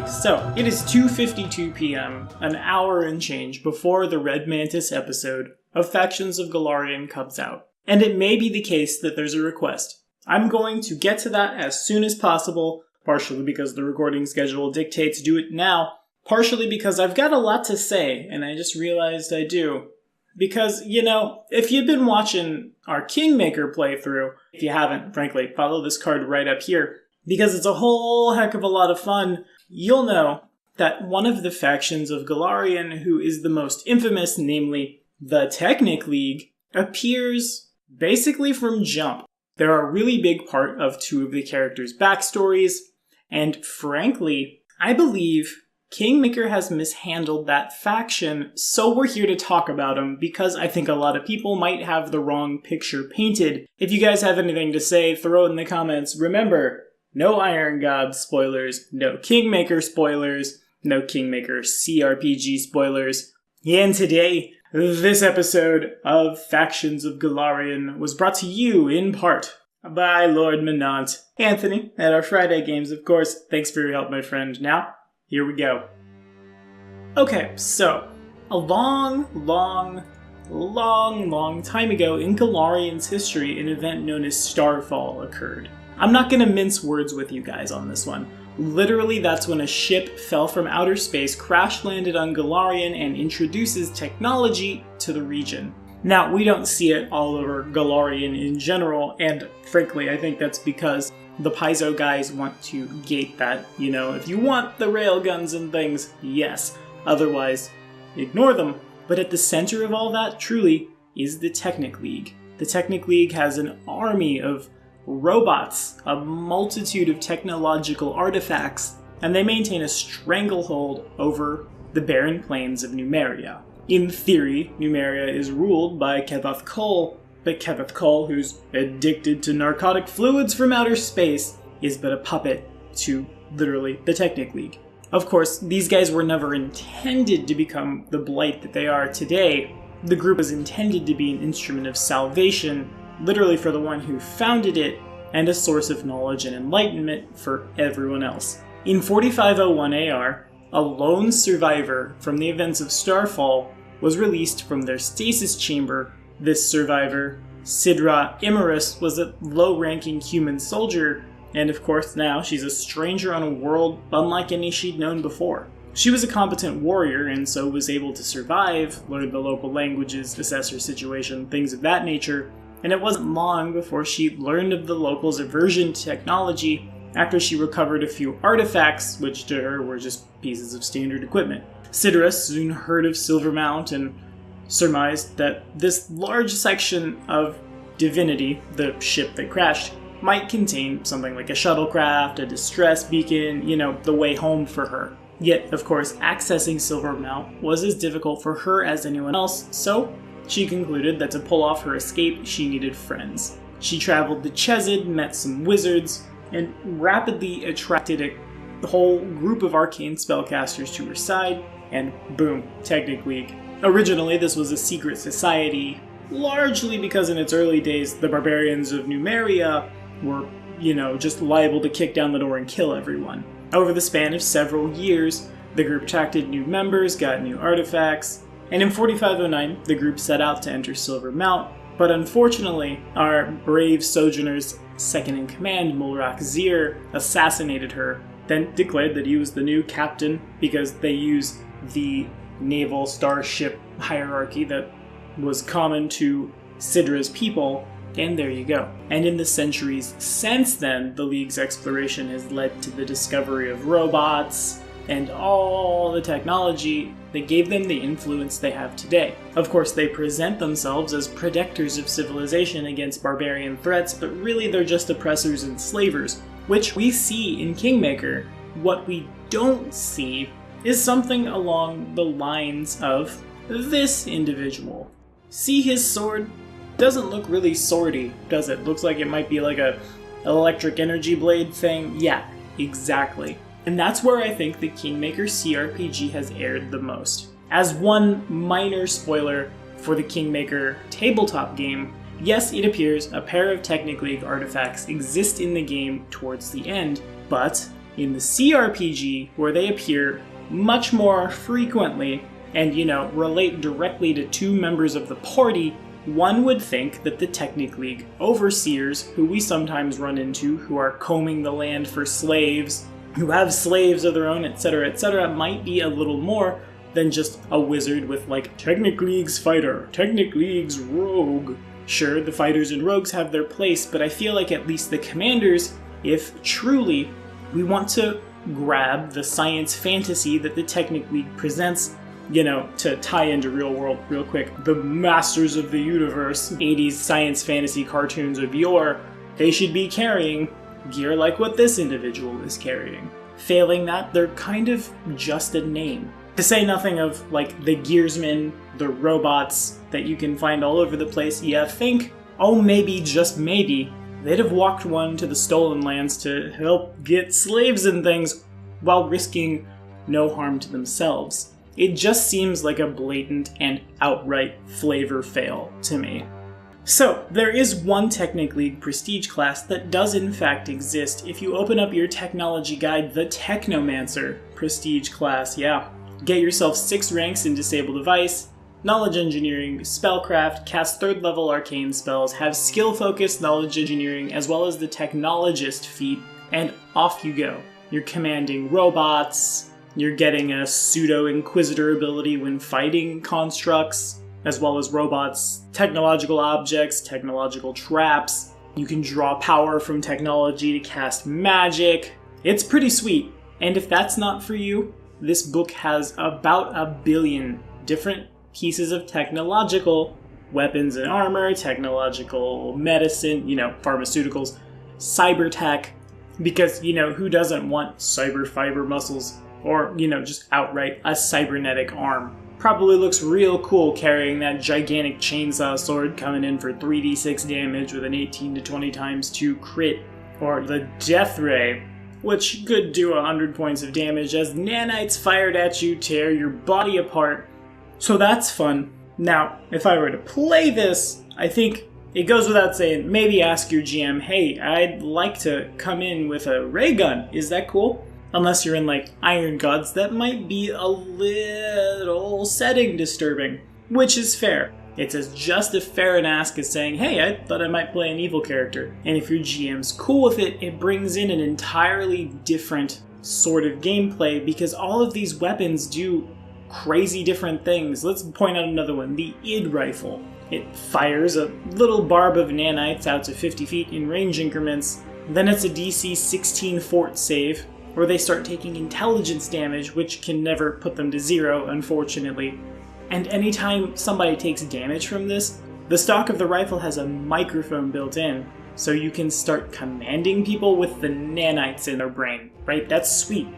So, it is 2:52 p.m., an hour and change before the Red Mantis episode of Factions of Golarion comes out. And it may be the case that there's a request. I'm going to get to that as soon as possible, partially because the recording schedule dictates do it now, partially because I've got a lot to say, and I just realized I do. Because, if you've been watching our Kingmaker playthrough, if you haven't, frankly, follow this card right up here, because it's a whole heck of a lot of fun. You'll know that one of the factions of Golarion who is the most infamous, namely the Technic League, appears basically from jump. They're a really big part of two of the characters' backstories, and frankly, I believe Kingmaker has mishandled that faction, so we're here to talk about them because I think a lot of people might have the wrong picture painted. If you guys have anything to say, throw it in the comments. Remember, no Iron God spoilers, no Kingmaker spoilers, no Kingmaker CRPG spoilers. And today, this episode of Factions of Golarion was brought to you in part by Lord Menant. Anthony, at our Friday games, of course. Thanks for your help, my friend. Now, here we go. Okay, so, a long time ago in Golarion's history, an event known as Starfall occurred. I'm not going to mince words with you guys on this one. Literally, that's when a ship fell from outer space, crash-landed on Golarion, and introduces technology to the region. Now, we don't see it all over Golarion in general, and frankly, I think that's because the Paizo guys want to gate that. If you want the railguns and things, yes. Otherwise, ignore them. But at the center of all that, truly, is the Technic League. The Technic League has an army of robots, a multitude of technological artifacts, and they maintain a stranglehold over the barren plains of Numeria. In theory, Numeria is ruled by Ketheth Cole, but Ketheth Cole, who's addicted to narcotic fluids from outer space, is but a puppet to, literally, the Technic League. Of course, these guys were never intended to become the blight that they are today. The group was intended to be an instrument of salvation, literally for the one who founded it, and a source of knowledge and enlightenment for everyone else. In 4501 AR, a lone survivor from the events of Starfall was released from their stasis chamber. This survivor, Sidra Imerus, was a low-ranking human soldier, and of course now she's a stranger on a world unlike any she'd known before. She was a competent warrior and so was able to survive, learn the local languages, assess her situation, things of that nature, and it wasn't long before she learned of the locals' aversion to technology after she recovered a few artifacts, which to her were just pieces of standard equipment. Sidra soon heard of Silvermount and surmised that this large section of Divinity, the ship that crashed, might contain something like a shuttlecraft, a distress beacon, the way home for her. Yet, of course, accessing Silvermount was as difficult for her as anyone else, so she concluded that to pull off her escape, she needed friends. She traveled to Chesed, met some wizards, and rapidly attracted a whole group of arcane spellcasters to her side, and boom, Technic League. Originally, this was a secret society, largely because in its early days, the barbarians of Numeria were, just liable to kick down the door and kill everyone. Over the span of several years, the group attracted new members, got new artifacts, and in 4509, the group set out to enter Silvermount, but unfortunately, our brave sojourner's second-in-command, Mulrak Zir, assassinated her, then declared that he was the new captain because they use the naval starship hierarchy that was common to Sidra's people, and there you go. And in the centuries since then, the League's exploration has led to the discovery of robots and all the technology that gave them the influence they have today. Of course, they present themselves as protectors of civilization against barbarian threats, but really they're just oppressors and slavers, which we see in Kingmaker. What we don't see is something along the lines of this individual. See his sword? Doesn't look really swordy, does it? Looks like it might be like a electric energy blade thing. Yeah, exactly. And that's where I think the Kingmaker CRPG has erred the most. As one minor spoiler for the Kingmaker tabletop game, yes, it appears a pair of Technic League artifacts exist in the game towards the end, but in the CRPG, where they appear much more frequently and, relate directly to two members of the party, one would think that the Technic League overseers, who we sometimes run into, who are combing the land for slaves, who have slaves of their own, etc., might be a little more than just a wizard with, like, Technic League's fighter, Technic League's rogue. Sure, the fighters and rogues have their place, but I feel like at least the commanders, if truly we want to grab the science fantasy that the Technic League presents, to tie into real world real quick, the masters of the universe, 80s science fantasy cartoons of yore, they should be carrying gear like what this individual is carrying. Failing that, they're kind of just a name. To say nothing of, like, the gearsmen, the robots that you can find all over the place, you think, oh, maybe, just maybe, they'd have walked one to the stolen lands to help get slaves and things while risking no harm to themselves. It just seems like a blatant and outright flavor fail to me. So, there is one Technic League prestige class that does in fact exist. If you open up your technology guide, the Technomancer prestige class, yeah. Get yourself 6 ranks in Disable Device, Knowledge Engineering, Spellcraft, cast 3rd level arcane spells, have skill-focused Knowledge Engineering as well as the Technologist feat, and off you go. You're commanding robots, you're getting a pseudo-inquisitor ability when fighting constructs, as well as robots, technological objects, technological traps. You can draw power from technology to cast magic. It's pretty sweet. And if that's not for you, this book has about 1 billion different pieces of technological weapons and armor, technological medicine, pharmaceuticals, cyber tech, because, who doesn't want cyber fiber muscles or, just outright a cybernetic arm? Probably looks real cool carrying that gigantic chainsaw sword coming in for 3d6 damage with an 18 to 20 times 2 crit, or the Death Ray, which could do 100 points of damage as nanites fired at you tear your body apart. So that's fun. Now, if I were to play this, I think it goes without saying, maybe ask your GM, hey, I'd like to come in with a ray gun. Is that cool? Unless you're in, like, Iron Gods, that might be a little setting disturbing, which is fair. It's just as fair an ask as saying, hey, I thought I might play an evil character. And if your GM's cool with it, it brings in an entirely different sort of gameplay because all of these weapons do crazy different things. Let's point out another one, the id rifle. It fires a little barb of nanites out to 50 feet in range increments. Then it's a DC 16 fort save, where they start taking intelligence damage, which can never put them to 0, unfortunately. And anytime somebody takes damage from this, the stock of the rifle has a microphone built in, so you can start commanding people with the nanites in their brain, right? That's sweet.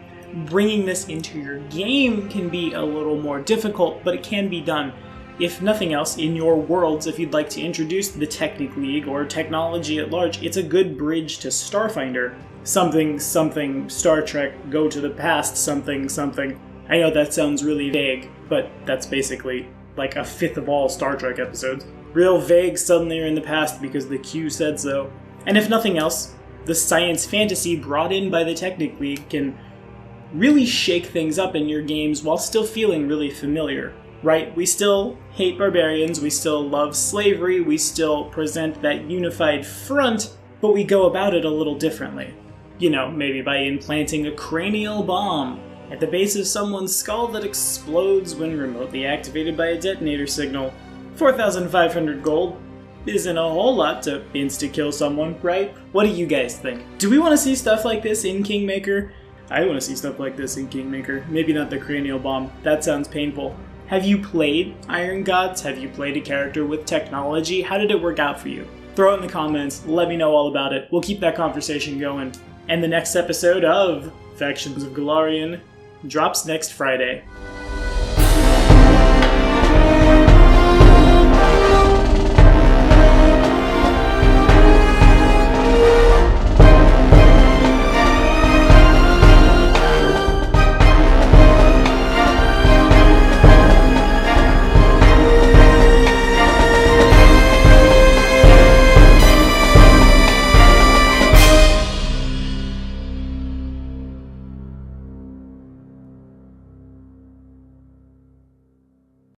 Bringing this into your game can be a little more difficult, but it can be done. If nothing else, in your worlds, if you'd like to introduce the Technic League or technology at large, it's a good bridge to Starfinder. Something, Star Trek, go to the past, something. I know that sounds really vague, but that's basically like a fifth of all Star Trek episodes. Real vague, suddenly you're in the past because the Q said so. And if nothing else, the science fantasy brought in by the Technic League can really shake things up in your games while still feeling really familiar, right? We still hate barbarians, we still love slavery, we still present that unified front, but we go about it a little differently. Maybe by implanting a cranial bomb at the base of someone's skull that explodes when remotely activated by a detonator signal. 4,500 gold isn't a whole lot to insta-kill someone, right? What do you guys think? Do we want to see stuff like this in Kingmaker? I want to see stuff like this in Kingmaker. Maybe not the cranial bomb. That sounds painful. Have you played Iron Gods? Have you played a character with technology? How did it work out for you? Throw it in the comments. Let me know all about it. We'll keep that conversation going. And the next episode of Factions of Golarion drops next Friday.